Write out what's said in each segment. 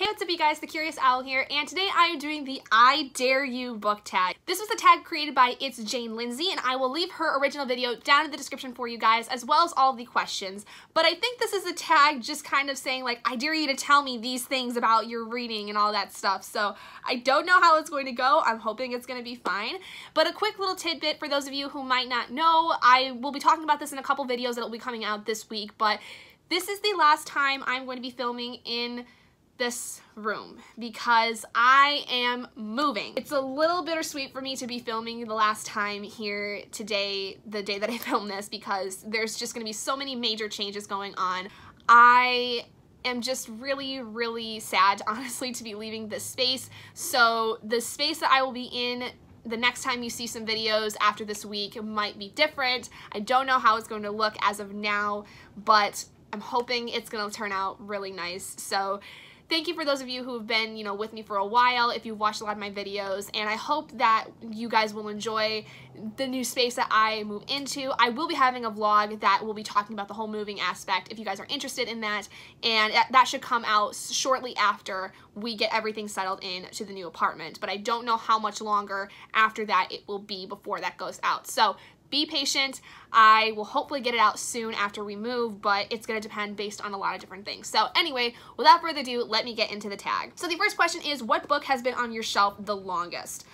Hey, what's up you guys, the Curious Owl here, and today I am doing the I Dare You book tag. This was a tag created by It's Jane Lindsay, and I will leave her original video down in the description for you guys, as well as all the questions. But I think this is a tag just kind of saying like, I dare you to tell me these things about your reading and all that stuff. So I don't know how it's going to go. I'm hoping it's going to be fine. But a quick little tidbit for those of you who might not know, I will be talking about this in a couple videos that will be coming out this week, but this is the last time I'm going to be filming in this room because I am moving. It's a little bittersweet for me to be filming the last time here today, the day that I filmed this, because there's just gonna be so many major changes going on. I am just really sad, honestly, to be leaving this space. So the space that I will be in the next time you see some videos after this week might be different. I don't know how it's going to look as of now, but I'm hoping it's going to turn out really nice. So thank you for those of you who have been, with me for a while, if you've watched a lot of my videos, and I hope that you guys will enjoy the new space that I move into. I will be having a vlog that will be talking about the whole moving aspect if you guys are interested in that, and that should come out shortly after we get everything settled in to the new apartment, but I don't know how much longer after that it will be before that goes out. So be patient. I will hopefully get it out soon after we move, but it's going to depend based on a lot of different things. So anyway, without further ado, let me get into the tag. So the first question is, what book has been on your shelf the longest?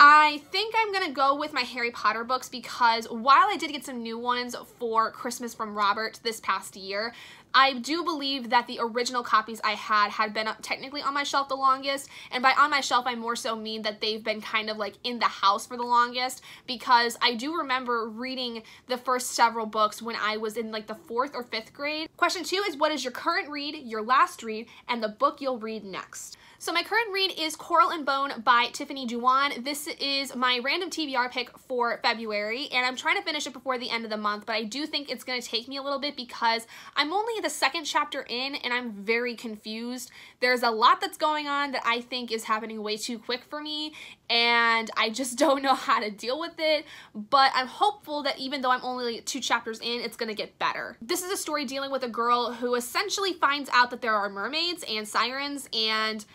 I think I'm going to go with my Harry Potter books because while I did get some new ones for Christmas from Robert this past year, I do believe that the original copies I had been technically on my shelf the longest, and by on my shelf I more so mean that they've been kind of like in the house for the longest, because I do remember reading the first several books when I was in like the 4th or 5th grade. Question 2 is, what is your current read, your last read, and the book you'll read next? So my current read is Coral and Bone by Tiffany Juwan. This is my random TBR pick for February, and I'm trying to finish it before the end of the month, but I do think it's going to take me a little bit because I'm only the 2nd chapter in and I'm very confused. There's a lot that's going on that I think is happening way too quick for me, and I just don't know how to deal with it, but I'm hopeful that even though I'm only 2 chapters in, it's gonna get better. This is a story dealing with a girl who essentially finds out that there are mermaids and sirens, and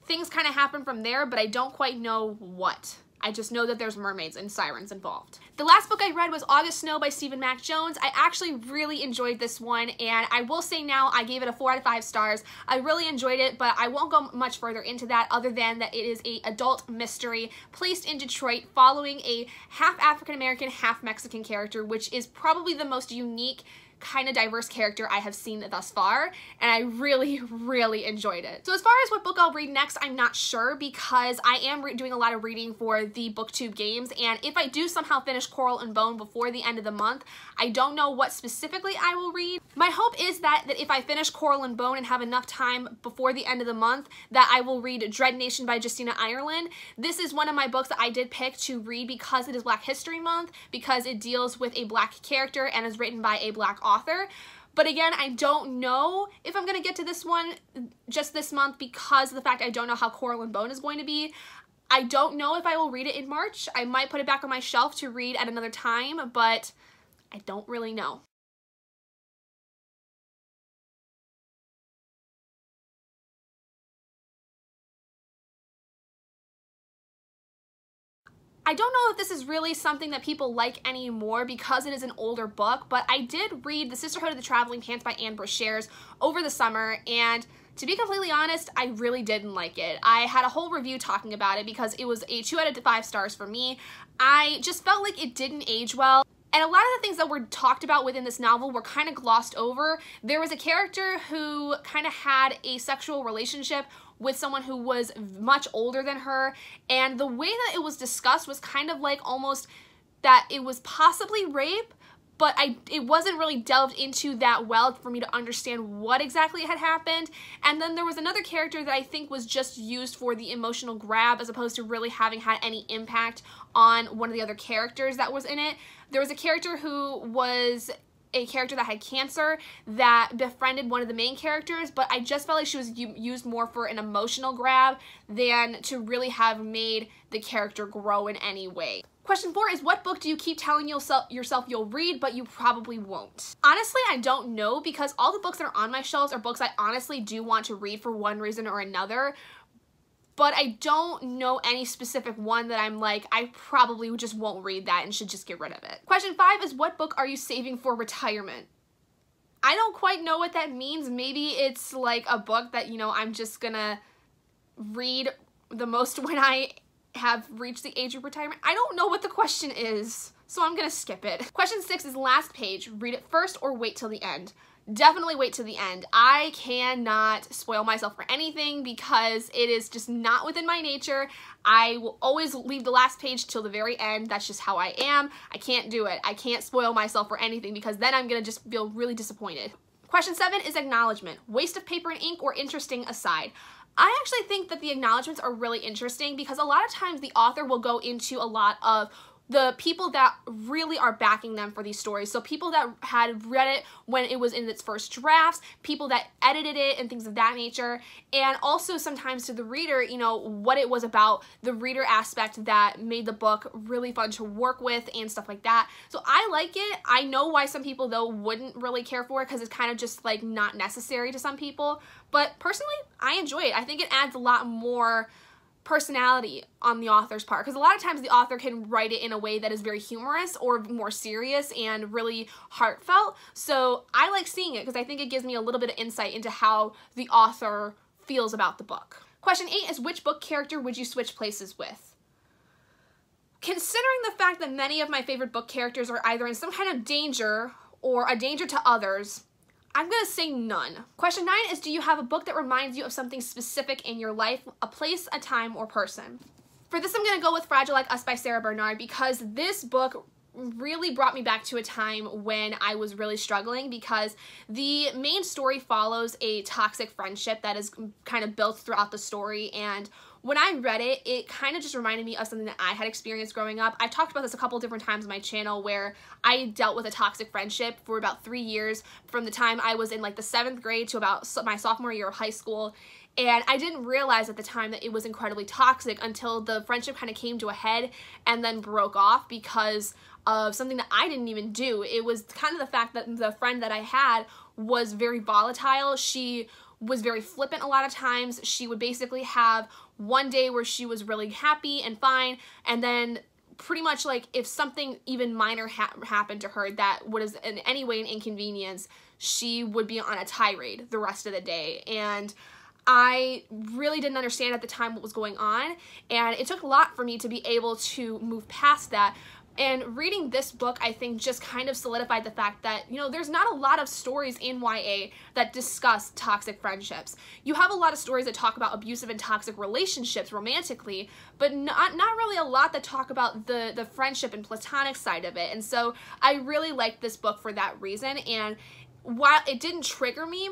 things kind of happen from there, but I don't quite know what. I just know that there's mermaids and sirens involved. The last book I read was August Snow by Stephen Mac Jones. I actually really enjoyed this one, and I will say now I gave it a 4 out of 5 stars. I really enjoyed it, but I won't go much further into that other than that it is an adult mystery placed in Detroit following a half African American, half Mexican character, which is probably the most unique kind of diverse character I have seen thus far, and I really enjoyed it. So as far as what book I'll read next, I'm not sure because I am doing a lot of reading for the BookTube games, and if I do somehow finish Coral and Bone before the end of the month, I don't know what specifically I will read. My hope is that if I finish Coral and Bone and have enough time before the end of the month, that I will read Dread Nation by Justina Ireland. This is one of my books that I did pick to read because it is Black History Month, because it deals with a Black character and is written by a Black author. But again, I don't know if I'm going to get to this one just this month because of the fact I don't know how Coral and Bone is going to be. I don't know if I will read it in March. I might put it back on my shelf to read at another time, but I don't really know. I don't know if this is really something that people like anymore because it is an older book, but I did read The Sisterhood of the Traveling Pants by Anne Brashares over the summer, and to be completely honest, I really didn't like it. I had a whole review talking about it because it was a 2 out of 5 stars for me. I just felt like it didn't age well. And a lot of the things that were talked about within this novel were kind of glossed over. There was a character who kind of had a sexual relationship with someone who was much older than her, and the way that it was discussed was kind of like almost that it was possibly rape, but it wasn't really delved into that well for me to understand what exactly had happened. And then there was another character that I think was just used for the emotional grab as opposed to really having had any impact on one of the other characters that was in it. There was a character who was a character that had cancer that befriended one of the main characters, but I just felt like she was used more for an emotional grab than to really have made the character grow in any way. Question 4 is, what book do you keep telling yourself you'll read, but you probably won't? Honestly, I don't know, because all the books that are on my shelves are books I honestly do want to read for one reason or another, but I don't know any specific one that I'm like, I probably just won't read that and should just get rid of it. Question 5 is, what book are you saving for retirement? I don't quite know what that means. Maybe it's like a book that, you know, I'm just gonna read the most when I have reached the age of retirement. I don't know what the question is, so I'm gonna skip it. Question 6 is, last page. Read it first or wait till the end? Definitely wait till the end. I cannot spoil myself for anything because it is just not within my nature. I will always leave the last page till the very end. That's just how I am. I can't do it. I can't spoil myself for anything because then I'm gonna just feel really disappointed. Question 7 is acknowledgement. Waste of paper and ink or interesting aside? I actually think that the acknowledgements are really interesting because a lot of times the author will go into a lot of the people that really are backing them for these stories. So people that had read it when it was in its first drafts, people that edited it and things of that nature, and also sometimes to the reader, you know, what it was about, the reader aspect that made the book really fun to work with and stuff like that. So I like it. I know why some people though wouldn't really care for it because it's kind of just like not necessary to some people, but personally I enjoy it. I think it adds a lot more personality on the author's part, because a lot of times the author can write it in a way that is very humorous or more serious and really heartfelt. So I like seeing it because I think it gives me a little bit of insight into how the author feels about the book. Question 8 is, which book character would you switch places with? Considering the fact that many of my favorite book characters are either in some kind of danger or a danger to others, I'm gonna say none. Question 9 is, do you have a book that reminds you of something specific in your life, a place, a time, or person? For this, I'm gonna go with Fragile Like Us by Sarah Bernard because this book really brought me back to a time when I was really struggling, because the main story follows a toxic friendship that is kind of built throughout the story, and when I read it, it kind of just reminded me of something that I had experienced growing up. I've talked about this a couple different times on my channel where I dealt with a toxic friendship for about 3 years, from the time I was in like the 7th grade to about my sophomore year of high school. And I didn't realize at the time that it was incredibly toxic until the friendship kind of came to a head and then broke off because of something that I didn't even do. It was kind of the fact that the friend that I had was very volatile. She was very flippant a lot of times. She would basically have one day where she was really happy and fine, and then pretty much like if something even minor happened to her that was in any way an inconvenience, she would be on a tirade the rest of the day. And I really didn't understand at the time what was going on, and it took a lot for me to be able to move past that. And reading this book, I think, just kind of solidified the fact that, you know, there's not a lot of stories in YA that discuss toxic friendships. You have a lot of stories that talk about abusive and toxic relationships romantically, but not really a lot that talk about the friendship and platonic side of it. And so I really liked this book for that reason. And while it didn't trigger me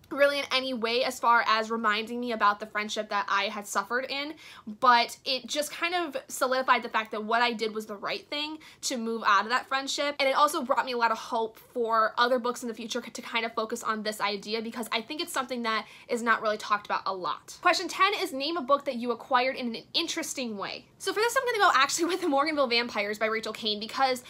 really in any way as far as reminding me about the friendship that I had suffered in, but it just kind of solidified the fact that what I did was the right thing to move out of that friendship. And it also brought me a lot of hope for other books in the future to kind of focus on this idea, because I think it's something that is not really talked about a lot. Question 10 is, name a book that you acquired in an interesting way. So for this, I'm gonna go actually with The Morganville Vampires by Rachel Caine, because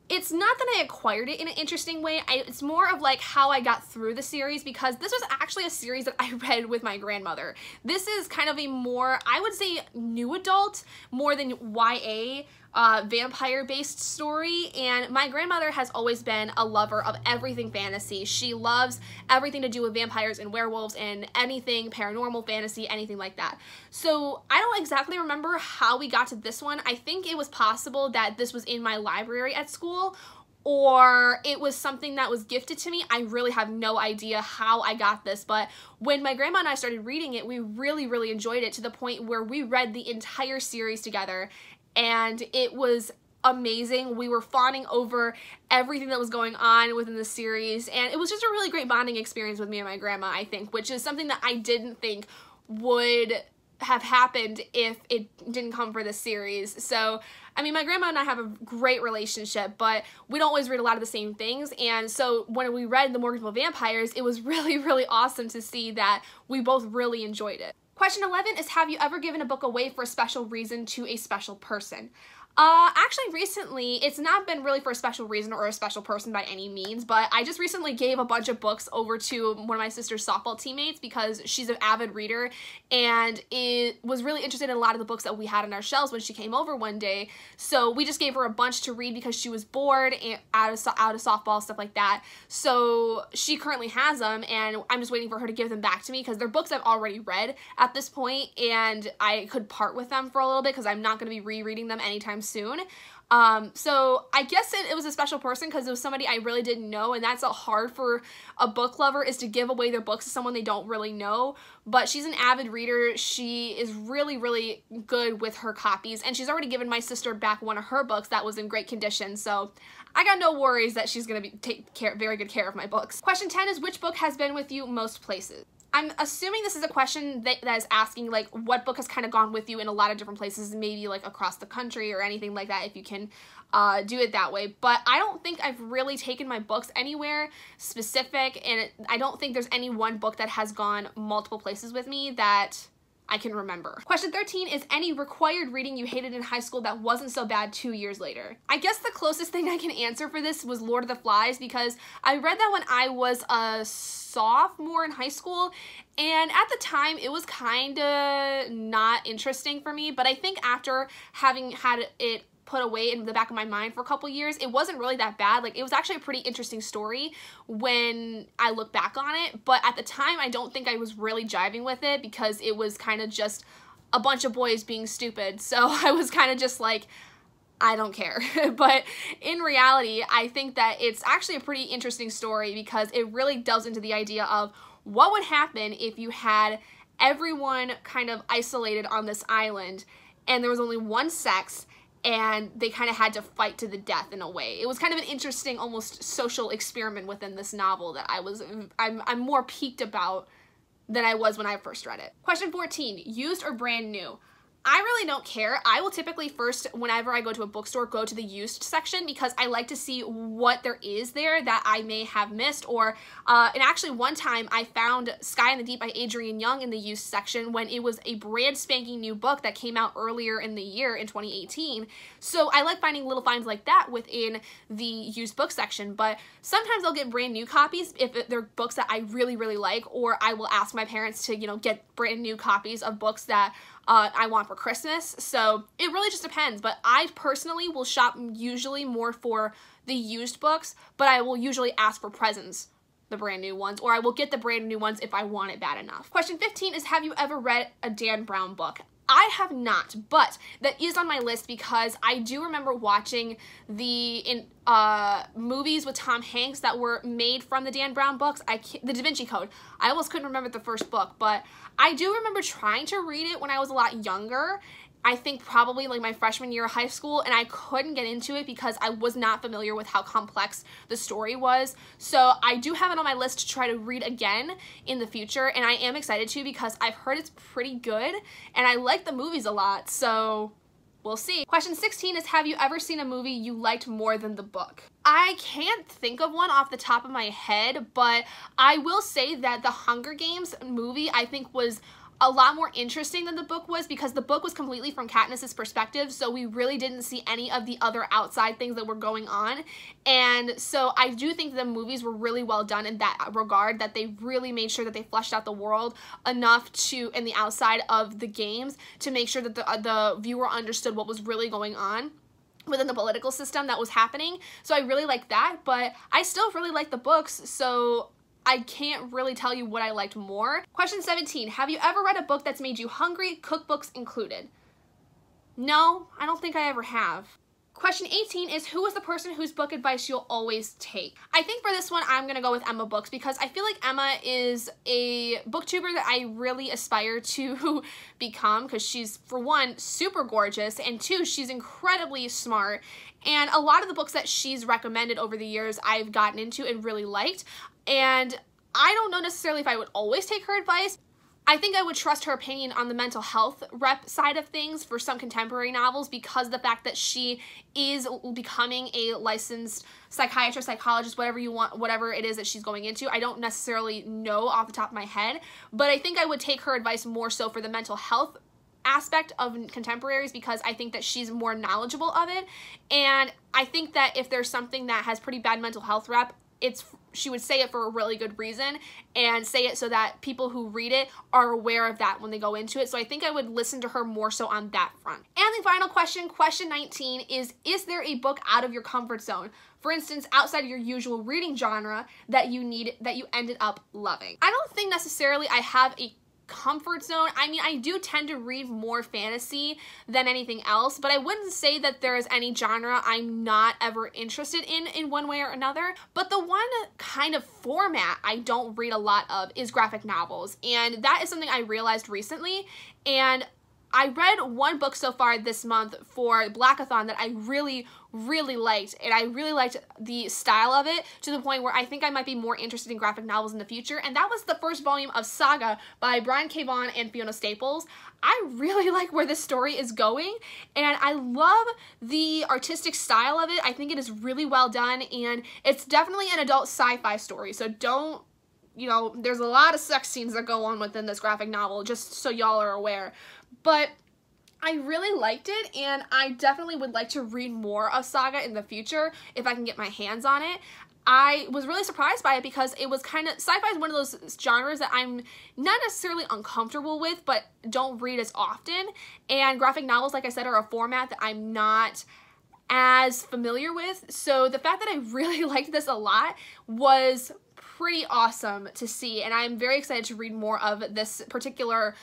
it's not that I acquired it in an interesting way. It's more of like how I got through the series, because this was actually a series that I read with my grandmother. This is kind of a more, I would say, new adult, more than YA, vampire-based story, and my grandmother has always been a lover of everything fantasy. She loves everything to do with vampires and werewolves and anything paranormal, fantasy, anything like that. So I don't exactly remember how we got to this one. I think it was possible that this was in my library at school, or it was something that was gifted to me. I really have no idea how I got this, but when my grandma and I started reading it, we really enjoyed it, to the point where we read the entire series together, and it was amazing. We were fawning over everything that was going on within the series, and it was just a really great bonding experience with me and my grandma, I think, which is something that I didn't think would have happened if it didn't come for this series. So, I mean, my grandma and I have a great relationship, but we don't always read a lot of the same things, and so when we read The Morganville Vampires, it was really, really awesome to see that we both really enjoyed it. Question 11 is, have you ever given a book away for a special reason to a special person? Actually recently, it's not been really for a special reason or a special person by any means, but I just recently gave a bunch of books over to one of my sister's softball teammates because she's an avid reader and it was really interested in a lot of the books that we had on our shelves when she came over one day. So we just gave her a bunch to read because she was bored and out of softball, stuff like that. So she currently has them and I'm just waiting for her to give them back to me because they're books I've already read at this point and I could part with them for a little bit because I'm not going to be rereading them anytime soon. So I guess it was a special person because it was somebody I really didn't know, and that's hard for a book lover, is to give away their books to someone they don't really know. But she's an avid reader. She is really, really good with her copies, and she's already given my sister back one of her books that was in great condition, so I got no worries that she's going to take very good care of my books. Question 10 is, which book has been with you most places? I'm assuming this is a question that is asking, like, what book has kind of gone with you in a lot of different places, maybe, like, across the country or anything like that, if you can do it that way. But I don't think I've really taken my books anywhere specific, and I don't think there's any one book that has gone multiple places with me that I can remember. Question 13 is, any required reading you hated in high school that wasn't so bad 2 years later? I guess the closest thing I can answer for this was Lord of the Flies, because I read that when I was a sophomore in high school, and at the time it was kind of not interesting for me, but I think after having had it put away in the back of my mind for a couple years, it wasn't really that bad. Like, it was actually a pretty interesting story when I look back on it, but at the time I don't think I was really jiving with it because it was kind of just a bunch of boys being stupid, so I was kind of just like, I don't care. But in reality, I think that it's actually a pretty interesting story because it really delves into the idea of what would happen if you had everyone kind of isolated on this island and there was only one sex and they kind of had to fight to the death in a way. It was kind of an interesting, almost social experiment within this novel that I'm more piqued about than I was when I first read it. Question 14, used or brand new? I really don't care. I will typically first, whenever I go to a bookstore, go to the used section because I like to see what there is there that I may have missed. Or, and actually one time I found Sky in the Deep by Adrienne Young in the used section when it was a brand spanking new book that came out earlier in the year in 2018. So I like finding little finds like that within the used book section, but sometimes I'll get brand new copies if they're books that I really, really like, or I will ask my parents to, you know, get brand new copies of books that I want for Christmas. So it really just depends, but I personally will shop usually more for the used books, but I will usually ask for presents, the brand new ones, or I will get the brand new ones if I want it bad enough. Question 15 is, have you ever read a Dan Brown book? I have not, but that is on my list because I do remember watching the movies with Tom Hanks that were made from the Dan Brown books. The Da Vinci Code. I almost couldn't remember the first book, but I do remember trying to read it when I was a lot younger. I think probably like my freshman year of high school, and I couldn't get into it because I was not familiar with how complex the story was. So I do have it on my list to try to read again in the future, and I am excited to because I've heard it's pretty good, and I like the movies a lot, so we'll see. Question 16 is, have you ever seen a movie you liked more than the book? I can't think of one off the top of my head, but I will say that the Hunger Games movie I think was a lot more interesting than the book was because the book was completely from Katniss's perspective, so we really didn't see any of the other outside things that were going on. And so I do think the movies were really well done in that regard, that they really made sure that they fleshed out the world enough to, in the outside of the games, to make sure that the viewer understood what was really going on within the political system that was happening. So I really like that, but I still really like the books, so I can't really tell you what I liked more. Question 17, have you ever read a book that's made you hungry, cookbooks included? No, I don't think I ever have. Question 18 is, who is the person whose book advice you'll always take? I think for this one, I'm gonna go with Emma Books because I feel like Emma is a booktuber that I really aspire to become because she's, for one, super gorgeous, and two, she's incredibly smart. And a lot of the books that she's recommended over the years, I've gotten into and really liked. And I don't know necessarily if I would always take her advice, I think I would trust her opinion on the mental health rep side of things for some contemporary novels because of the fact that she is becoming a licensed psychiatrist, psychologist, whatever you want, whatever it is that she's going into. I don't necessarily know off the top of my head, but I think I would take her advice more so for the mental health aspect of contemporaries because I think that she's more knowledgeable of it. And I think that if there's something that has pretty bad mental health rep, she would say it for a really good reason and say it so that people who read it are aware of that when they go into it. So I think I would listen to her more so on that front. And the final question, question 19, is there a book out of your comfort zone? For instance, outside of your usual reading genre that you ended up loving? I don't think necessarily I have a comfort zone. I mean, I do tend to read more fantasy than anything else, but I wouldn't say that there is any genre I'm not ever interested in one way or another. But the one kind of format I don't read a lot of is graphic novels, and that is something I realized recently. And I read one book so far this month for Blackathon that I really liked, and I really liked the style of it to the point where I think I might be more interested in graphic novels in the future, and that was the first volume of Saga by Brian K. Vaughan and Fiona Staples. I really like where this story is going, and I love the artistic style of it. I think it is really well done, and it's definitely an adult sci-fi story, so don't, you know, there's a lot of sex scenes that go on within this graphic novel, just so y'all are aware. But I really liked it, and I definitely would like to read more of Saga in the future if I can get my hands on it. I was really surprised by it because it was kind of, sci-fi is one of those genres that I'm not necessarily uncomfortable with, but don't read as often. And graphic novels, like I said, are a format that I'm not as familiar with. So the fact that I really liked this a lot was pretty awesome to see, and I'm very excited to read more of this particular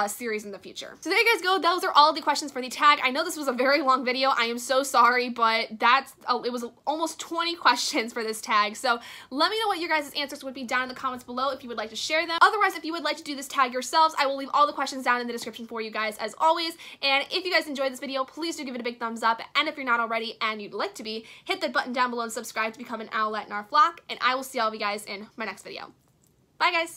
series in the future. So there you guys go. Those are all the questions for the tag. I know this was a very long video. I am so sorry, but it was almost 20 questions for this tag. So let me know what your guys' answers would be down in the comments below if you would like to share them. Otherwise, if you would like to do this tag yourselves, I will leave all the questions down in the description for you guys as always. And if you guys enjoyed this video, please do give it a big thumbs up. And if you're not already and you'd like to be, hit that button down below and subscribe to become an owlet in our flock. And I will see all of you guys in my next video. Bye, guys.